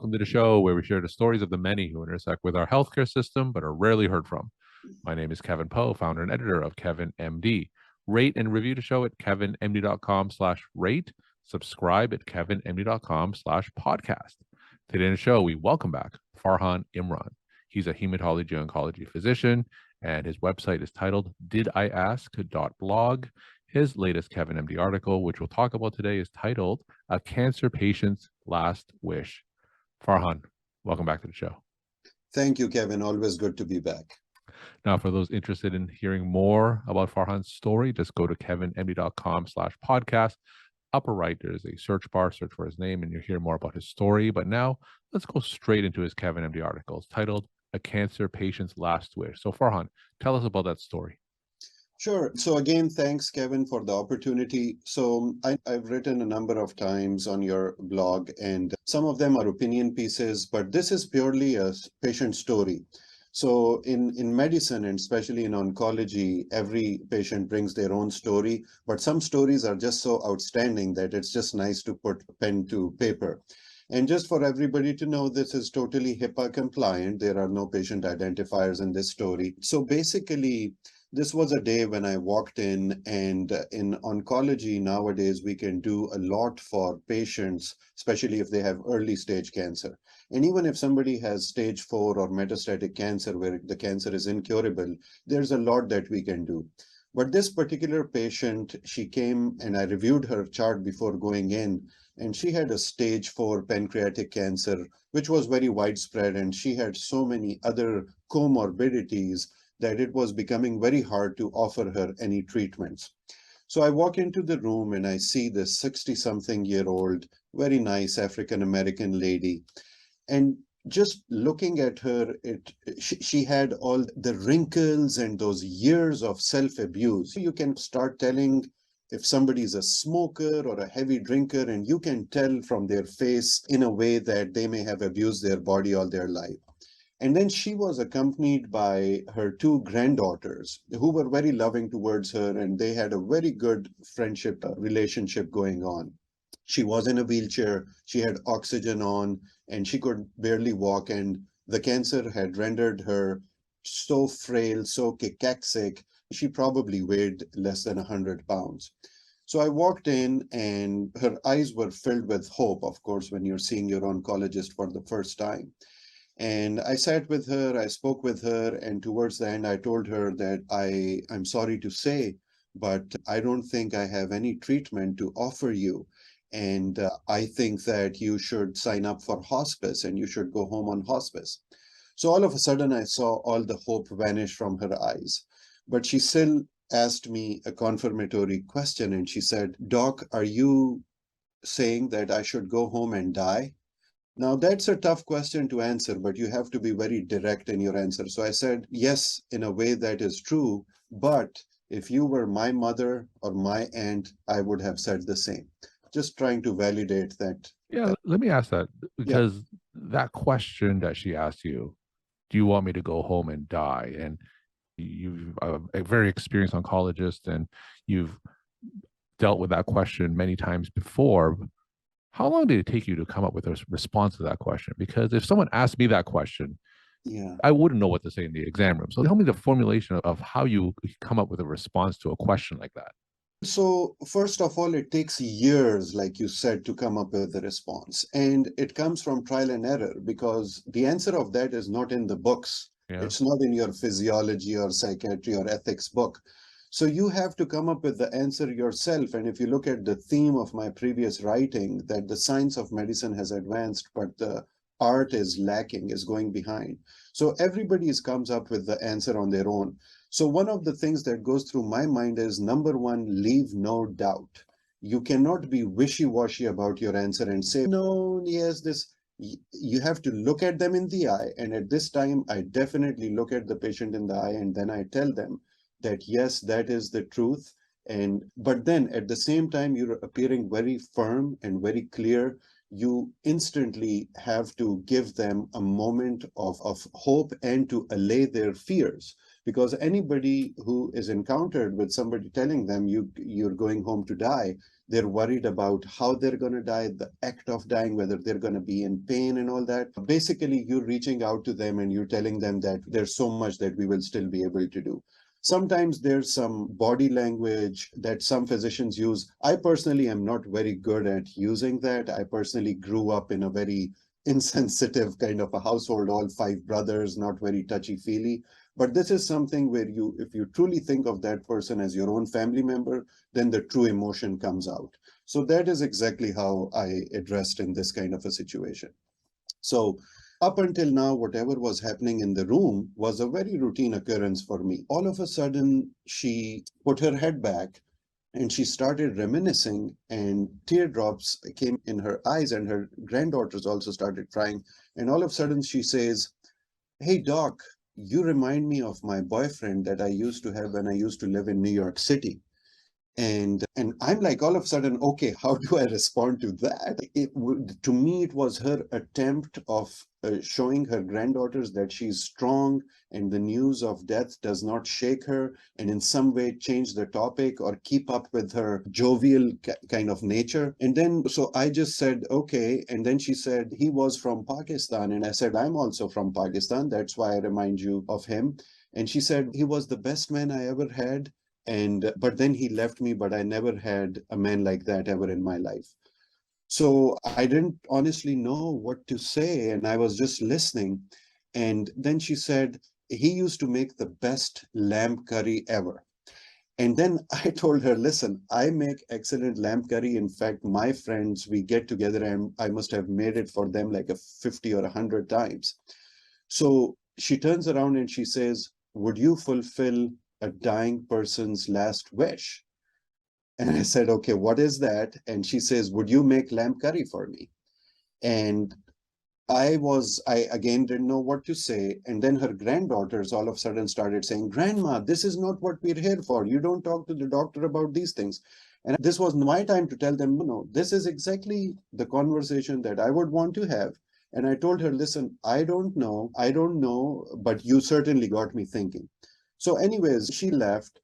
welcome to the show where we share the stories of the many who intersect with our healthcare system but are rarely heard from. My name is Kevin Poe, founder and editor of KevinMD. Rate and review the show at kevinmd.com/rate. Subscribe at kevinmd.com/podcast. Today in the show, we welcome back Farhan Imran. He's a hematology-oncology physician, and his website is titled didask.blog. His latest KevinMD article, which we'll talk about today, is titled A Cancer Patient's Last Wish. Farhan, welcome back to the show. Thank you, Kevin. Always good to be back. Now, for those interested in hearing more about Farhan's story, just go to kevinmd.com/podcast. Upper right, there's a search bar, search for his name, and you'll hear more about his story. But now, let's go straight into his KevinMD article. It's titled A Cancer Patient's Last Wish. So, Farhan, tell us about that story. Sure. So again, thanks, Kevin, for the opportunity. So I've written a number of times on your blog, and some of them are opinion pieces, but this is purely a patient story. So in medicine, and especially in oncology, every patient brings their own story, but some stories are just so outstanding that it's just nice to put pen to paper. And just for everybody to know, this is totally HIPAA compliant. There are no patient identifiers in this story. So basically, this was a day when I walked in, and in oncology nowadays, we can do a lot for patients, especially if they have early stage cancer. And even if somebody has stage 4 or metastatic cancer where the cancer is incurable, there's a lot that we can do. But this particular patient, she came and I reviewed her chart before going in, and she had a stage 4 pancreatic cancer, which was very widespread, and she had so many other comorbidities that it was becoming very hard to offer her any treatments. So I walk into the room and I see this 60-something-year-old, very nice African-American lady. And just looking at her, she had all the wrinkles and those years of self-abuse. You can start telling if somebody is a smoker or a heavy drinker, and you can tell from their face in a way that they may have abused their body all their life. And then she was accompanied by her 2 granddaughters who were very loving towards her, and they had a very good friendship relationship going on. She was in a wheelchair, she had oxygen on, and she could barely walk, and the cancer had rendered her so frail, so cachexic, she probably weighed less than 100 pounds. So I walked in, and her eyes were filled with hope, of course, when you're seeing your oncologist for the first time. And I sat with her, I spoke with her, and towards the end, I told her that I'm sorry to say, but I don't think I have any treatment to offer you. And I think that you should sign up for hospice and you should go home on hospice. So all of a sudden, I saw all the hope vanish from her eyes. But she still asked me a confirmatory question, and she said, "Doc, are you saying that I should go home and die?" Now, that's a tough question to answer, but you have to be very direct in your answer. So I said, yes, in a way that is true, but if you were my mother or my aunt, I would have said the same. Just trying to validate that. Yeah, let me ask that, because that question that she asked you, do you want me to go home and die? And you've a very experienced oncologist, and you've dealt with that question many times before. How long did it take you to come up with a response to that question? Because if someone asked me that question, I wouldn't know what to say in the exam room. So tell me the formulation of how you come up with a response to a question like that. So first of all, it takes years, like you said, to come up with a response. And it comes from trial and error, because the answer of that is not in the books. Yeah. It's not in your physiology or psychiatry or ethics book. So you have to come up with the answer yourself. And if you look at the theme of my previous writing, that the science of medicine has advanced, but the art is lacking, is going behind. So everybody comes up with the answer on their own. So one of the things that goes through my mind is, number one, leave no doubt. You cannot be wishy-washy about your answer and say, no, yes, this. You have to look at them in the eye. And at this time, I definitely look at the patient in the eye, and then I tell them that, yes, that is the truth. But then at the same time, you're appearing very firm and very clear. You instantly have to give them a moment of hope and to allay their fears. because anybody who is encountered with somebody telling them you're going home to die, they're worried about how they're going to die, the act of dying, whether they're going to be in pain and all that. Basically, you're reaching out to them and you're telling them that there's so much that we will still be able to do. Sometimes there's some body language that some physicians use. I personally am not very good at using that. I personally grew up in a very insensitive kind of a household, all five brothers, not very touchy-feely. But this is something where if you truly think of that person as your own family member, then the true emotion comes out. So that is exactly how I addressed in this kind of a situation. So up until now, whatever was happening in the room was a very routine occurrence for me. All of a sudden, she put her head back and she started reminiscing, and teardrops came in her eyes, and her granddaughters also started crying. And all of a sudden she says, "Hey, doc, you remind me of my boyfriend that I used to have when I used to live in New York City." And I'm like, all of a sudden, okay, how do I respond to that? To me, it was her attempt of showing her granddaughters that she's strong and the news of death does not shake her, and in some way change the topic or keep up with her jovial kind of nature. And then, so I just said, okay. And then she said, he was from Pakistan. And I said, I'm also from Pakistan. That's why I remind you of him. And she said, he was the best man I ever had. But then he left me, but I never had a man like that ever in my life. So I didn't honestly know what to say, and I was just listening. And then she said, he used to make the best lamb curry ever. And then I told her, listen, I make excellent lamb curry. In fact, my friends, we get together and I must have made it for them like 50 or 100 times. So she turns around and she says, would you fulfill a dying person's last wish? And I said, okay, what is that? And she says, would you make lamb curry for me? And I again didn't know what to say. And then her granddaughters all of a sudden started saying, Grandma, this is not what we're here for. You don't talk to the doctor about these things. And this was my time to tell them, no, this is exactly the conversation that I would want to have. And I told her, listen, I don't know, but you certainly got me thinking. So anyways, she left.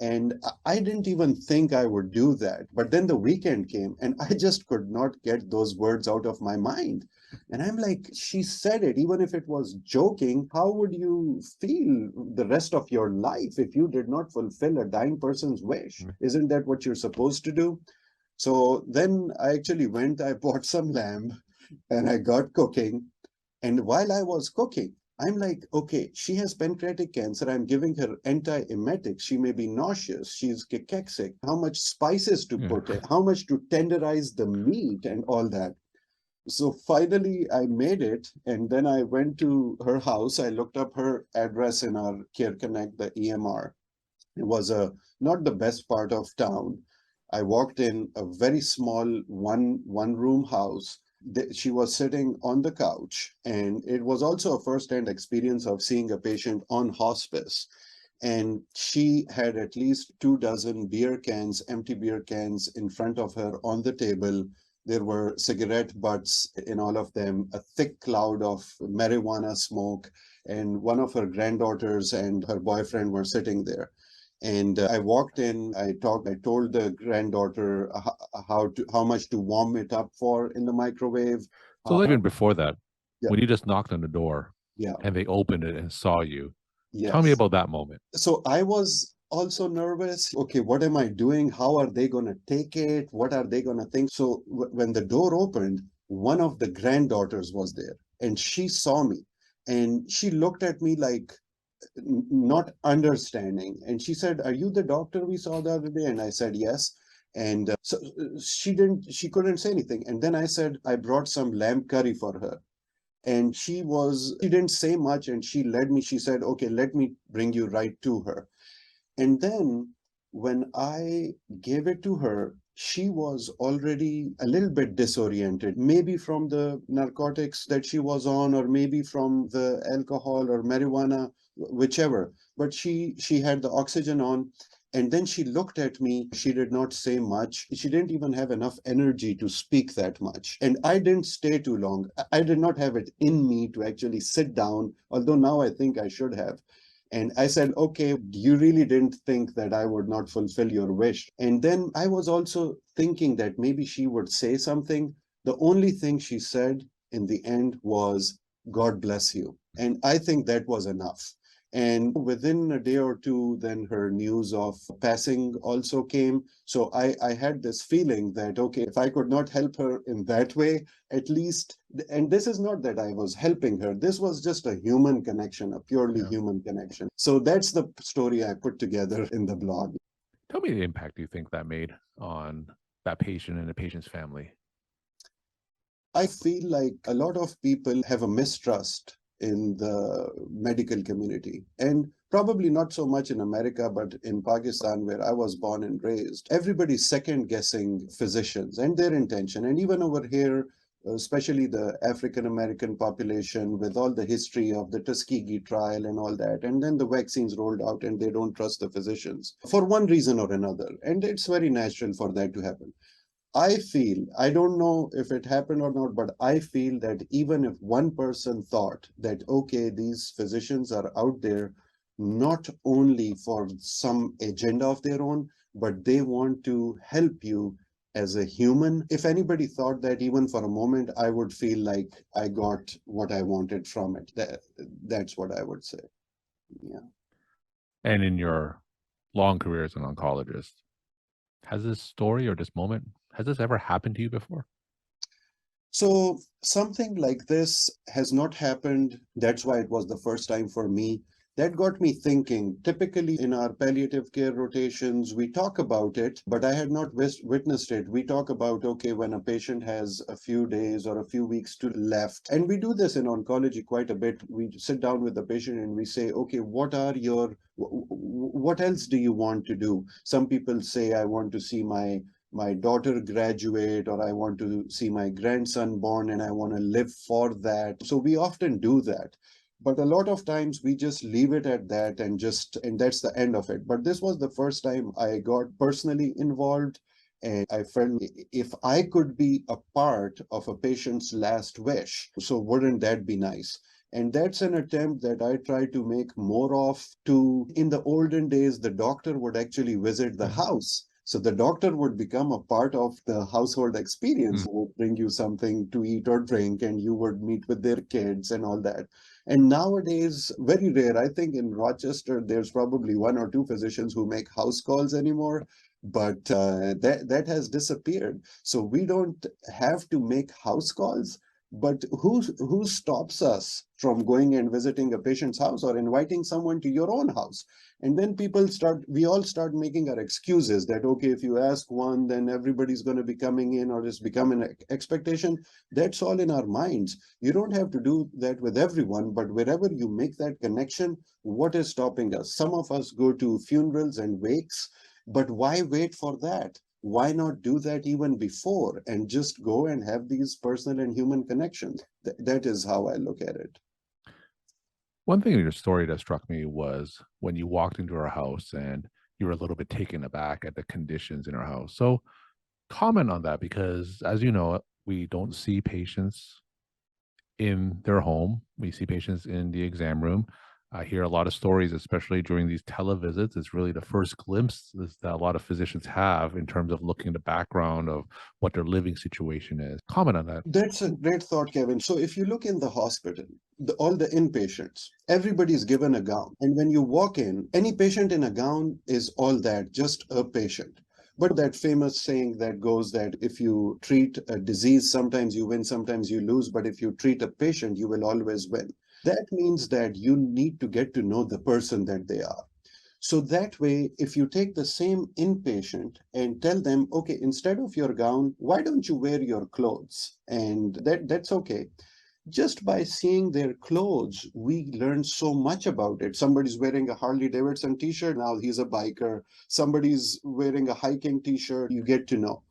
And I didn't even think I would do that. But then the weekend came and I just could not get those words out of my mind. And I'm like, she said it, even if it was joking, how would you feel the rest of your life if you did not fulfill a dying person's wish? Isn't that what you're supposed to do? So then I actually went, I bought some lamb and I got cooking. And while I was cooking, I'm like, okay, she has pancreatic cancer. I'm giving her antiemetics. She may be nauseous. She's cachexic. How much spices to put in, how much to tenderize the meat and all that. So finally I made it. And then I went to her house. I looked up her address in our Care Connect, the EMR. It was not the best part of town. I walked in a very small one room house. She was sitting on the couch, and it was also a first-hand experience of seeing a patient on hospice. And she had at least 24 beer cans, empty beer cans in front of her on the table. There were cigarette butts in all of them, a thick cloud of marijuana smoke, and one of her granddaughters and her boyfriend were sitting there. And I walked in, I told the granddaughter how much to warm it up for in the microwave. So even before that, Yeah. when you just knocked on the door Yeah. and they opened it and saw you, Yes. tell me about that moment. So I was also nervous. Okay, what am I doing? How are they going to take it? What are they going to think? So when the door opened, one of the granddaughters was there and she saw me and she looked at me like not understanding. And she said, are you the doctor we saw the other day? And I said, yes. And so she couldn't say anything. And then I said, I brought some lamb curry for her. And she didn't say much. And she led me, she said, okay, let me bring you right to her. And then when I gave it to her, she was already a little bit disoriented, maybe from the narcotics that she was on, or maybe from the alcohol or marijuana, whichever. But she had the oxygen on. And then she looked at me. She did not say much. She didn't even have enough energy to speak that much. And I didn't stay too long. I did not have it in me to actually sit down, although now I think I should have. And I said, okay, you really didn't think that I would not fulfill your wish. And then I was also thinking that maybe she would say something. The only thing she said in the end was, God bless you. And I think that was enough. And within a day or two, then her news of passing also came. So I had this feeling that, okay, if I could not help her in that way, at least, and this is not that I was helping her, this was just a human connection, a purely human connection. So that's the story I put together in the blog. Tell me the impact you think that made on that patient and the patient's family. I feel like a lot of people have a mistrust in the medical community, and probably not so much in America, but in Pakistan, where I was born and raised. Everybody's second guessing physicians and their intention. And even over here, especially the African American population, with all the history of the Tuskegee trial and all that, and then the vaccines rolled out and they don't trust the physicians for one reason or another. And it's very natural for that to happen. I feel, I don't know if it happened or not, but I feel that even if one person thought that, okay, these physicians are out there not only for some agenda of their own, but they want to help you as a human. If anybody thought that even for a moment, I would feel like I got what I wanted from it. That's what I would say. Yeah. And in your long career as an oncologist, has this story or this moment, has this ever happened to you before? So something like this has not happened. That's why it was the first time for me. That got me thinking. Typically in our palliative care rotations, we talk about it, but I had not witnessed it. We talk about, okay, when a patient has a few days or a few weeks to left, and we do this in oncology quite a bit. We sit down with the patient and we say, okay, what else do you want to do? Some people say, I want to see my daughter graduate, or I want to see my grandson born and I want to live for that. So we often do that. But a lot of times we just leave it at that and that's the end of it. But this was the first time I got personally involved. And I felt if I could be a part of a patient's last wish, so wouldn't that be nice? And that's an attempt that I try to make more of. In the olden days, the doctor would actually visit the house. So the doctor would become a part of the household experience, would bring you something to eat or drink, and you would meet with their kids and all that. And nowadays, very rare. I think in Rochester, there's probably one or two physicians who make house calls anymore, but that has disappeared. So we don't have to make house calls. But who stops us from going and visiting a patient's house or inviting someone to your own house? And then we all start making our excuses that, okay, if you ask one, then everybody's going to be coming in, or it's become an expectation. That's all in our minds. You don't have to do that with everyone, but wherever you make that connection, what is stopping us? Some of us go to funerals and wakes, but why wait for that? Why not do that even before and just go and have these personal and human connections? That is how I look at it. One thing in your story that struck me was when you walked into our house and you were a little bit taken aback at the conditions in our house. So comment on that, because as you know, we don't see patients in their home. We see patients in the exam room. I hear a lot of stories, especially during these televisits. It's really the first glimpse that a lot of physicians have in terms of looking at the background of what their living situation is. Comment on that. That's a great thought, Kevin. So if you look in the hospital, all the inpatients, everybody's given a gown. And when you walk in, any patient in a gown is all that, just a patient. But that famous saying that goes that if you treat a disease, sometimes you win, sometimes you lose. But if you treat a patient, you will always win. That means that you need to get to know the person that they are. So that way, if you take the same inpatient and tell them, okay, instead of your gown, why don't you wear your clothes? And that's okay. Just by seeing their clothes, we learn so much about it. Somebody's wearing a Harley Davidson t-shirt, now he's a biker. Somebody's wearing a hiking t-shirt, you get to know.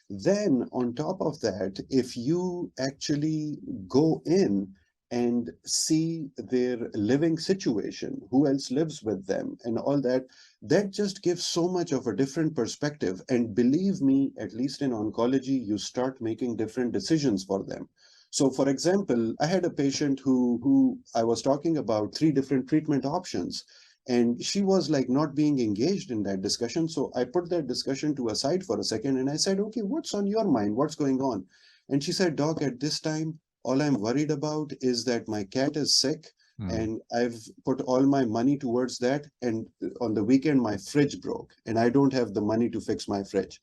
Then on top of that, if you actually go in and see their living situation, who else lives with them and all that, that just gives so much of a different perspective. And believe me, at least in oncology, you start making different decisions for them. So for example, I had a patient who I was talking about 3 different treatment options. And she was like not being engaged in that discussion. So I put that discussion to a side for a second and I said, okay, what's on your mind? What's going on? And she said, Doc, at this time, all I'm worried about is that my cat is sick and I've put all my money towards that. And on the weekend, my fridge broke and I don't have the money to fix my fridge.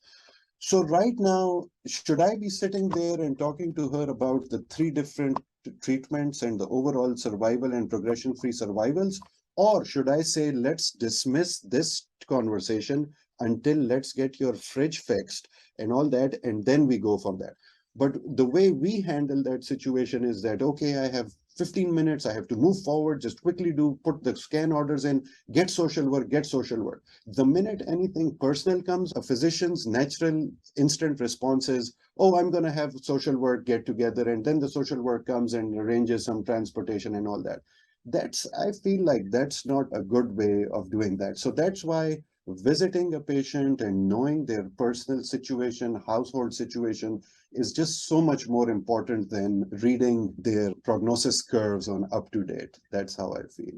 So right now, should I be sitting there and talking to her about the 3 different treatments and the overall survival and progression-free survivals? Or should I say, let's dismiss this conversation until let's get your fridge fixed and all that, and then we go from there. But the way we handle that situation is that, okay, I have 15 minutes, I have to move forward, just quickly put the scan orders in, get social work. The minute anything personal comes, a physician's natural instant response is, oh, I'm going to have social work get together. And then the social work comes and arranges some transportation and all that. I feel like that's not a good way of doing that. So that's why visiting a patient and knowing their personal situation, household situation is just so much more important than reading their prognosis curves on up to date. That's how I feel.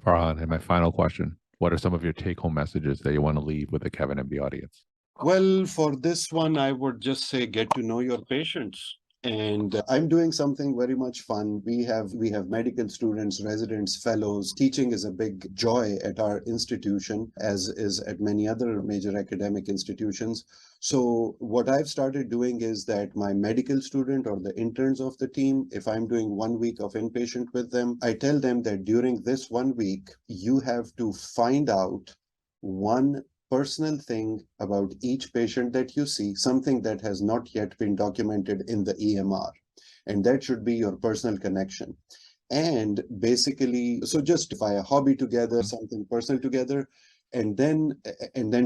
Farhan, and my final question, what are some of your take-home messages that you want to leave with the KevinMD audience? Well, for this one, I would just say get to know your patients. And I'm doing something very much fun. We have medical students, residents, fellows. Teaching is a big joy at our institution, as is at many other major academic institutions. So what I've started doing is that my medical student or the interns of the team, if I'm doing 1 week of inpatient with them, I tell them that during this 1 week, you have to find out one personal thing about each patient that you see, something that has not yet been documented in the EMR. And that should be your personal connection. And basically, so justify a hobby together, something personal together, and then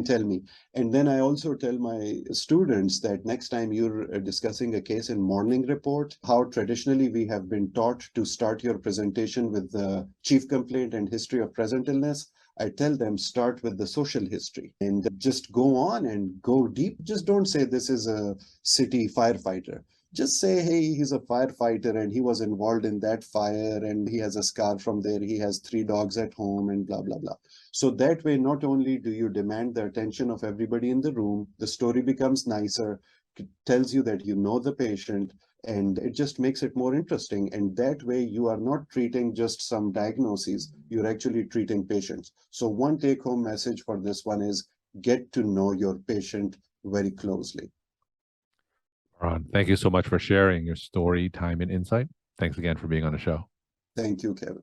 tell me. And then I also tell my students that next time you're discussing a case in morning report, how traditionally we have been taught to start your presentation with the chief complaint and history of present illness. I tell them start with the social history and just go on and go deep. Just don't say this is a city firefighter. Just say, hey, he's a firefighter and he was involved in that fire and he has a scar from there. He has 3 dogs at home and blah, blah, blah. So that way, not only do you demand the attention of everybody in the room, the story becomes nicer, tells you that you know the patient, and it just makes it more interesting. And that way you are not treating just some diagnoses, you're actually treating patients. So one take-home message for this one is get to know your patient very closely. Farhan, thank you so much for sharing your story, time, and insight. Thanks again for being on the show. Thank you, Kevin.